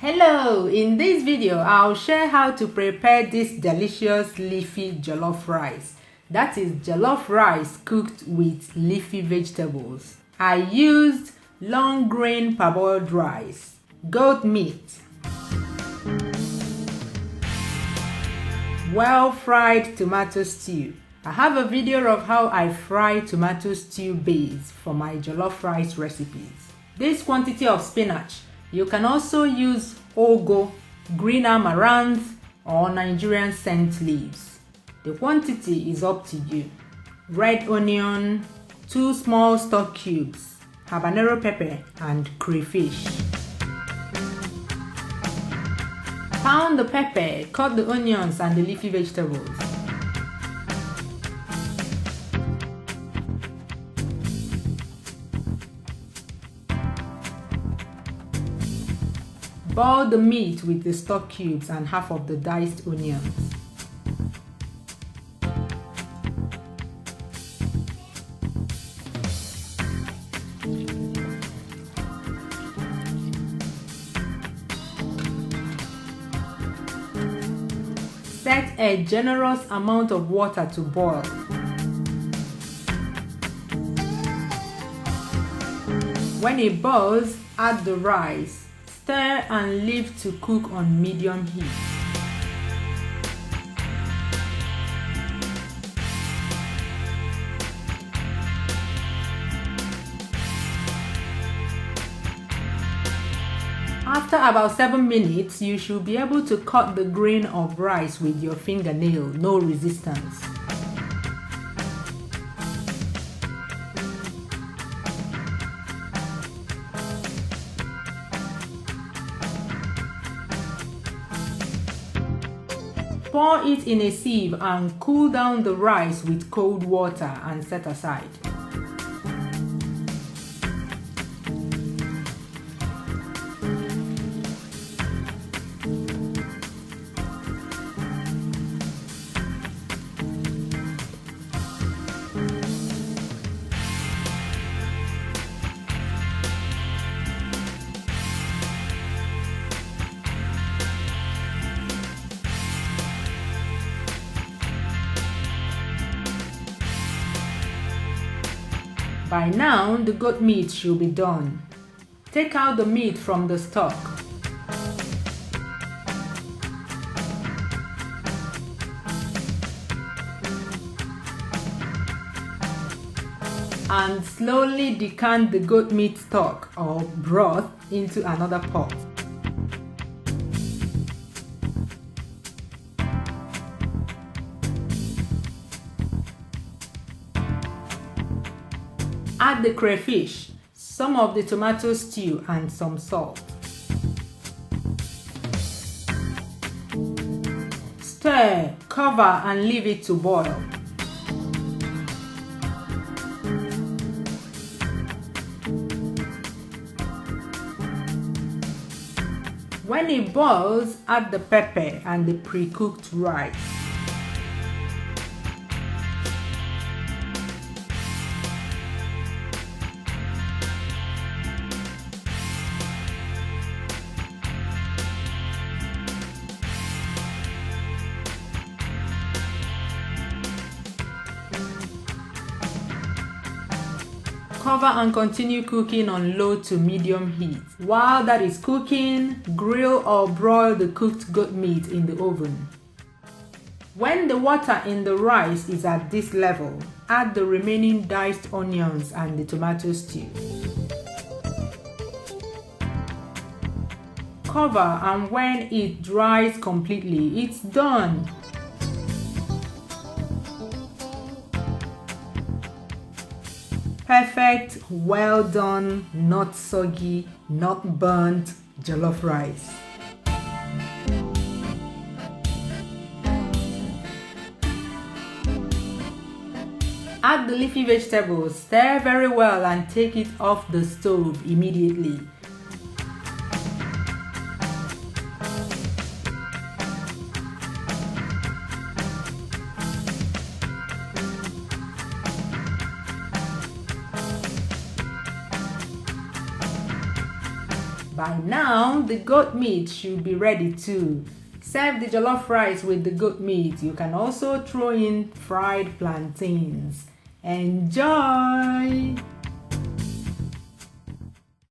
Hello, in this video I'll share how to prepare this delicious leafy jollof rice. That is jollof rice cooked with leafy vegetables. I used long grain parboiled rice, goat meat, well fried tomato stew. I have a video of how I fry tomato stew base for my jollof rice recipes. This quantity of spinach. You can also use ogo, green amaranth, or Nigerian scent leaves. The quantity is up to you. Red onion, 2 small stock cubes, habanero pepper, and crayfish. Pound the pepper, cut the onions and the leafy vegetables. Boil the meat with the stock cubes and half of the diced onions. Set a generous amount of water to boil. When it boils, add the rice. Stir and leave to cook on medium heat. After about 7 minutes, you should be able to cut the grain of rice with your fingernail, no resistance. Pour it in a sieve and cool down the rice with cold water and set aside. By now, the goat meat should be done. Take out the meat from the stock. And slowly decant the goat meat stock or broth into another pot. Add the crayfish, some of the tomato stew, and some salt. Stir, cover, and leave it to boil. When it boils, add the pepper and the pre-cooked rice. Cover and continue cooking on low to medium heat. While that is cooking, grill or broil the cooked goat meat in the oven. When the water in the rice is at this level, add the remaining diced onions and the tomato stew. Cover, and when it dries completely, it's done. Perfect, well done, not soggy, not burnt jollof rice. Add the leafy vegetables, stir very well and take it off the stove immediately. By now, the goat meat should be ready too. Serve the jollof rice with the goat meat. You can also throw in fried plantains. Enjoy!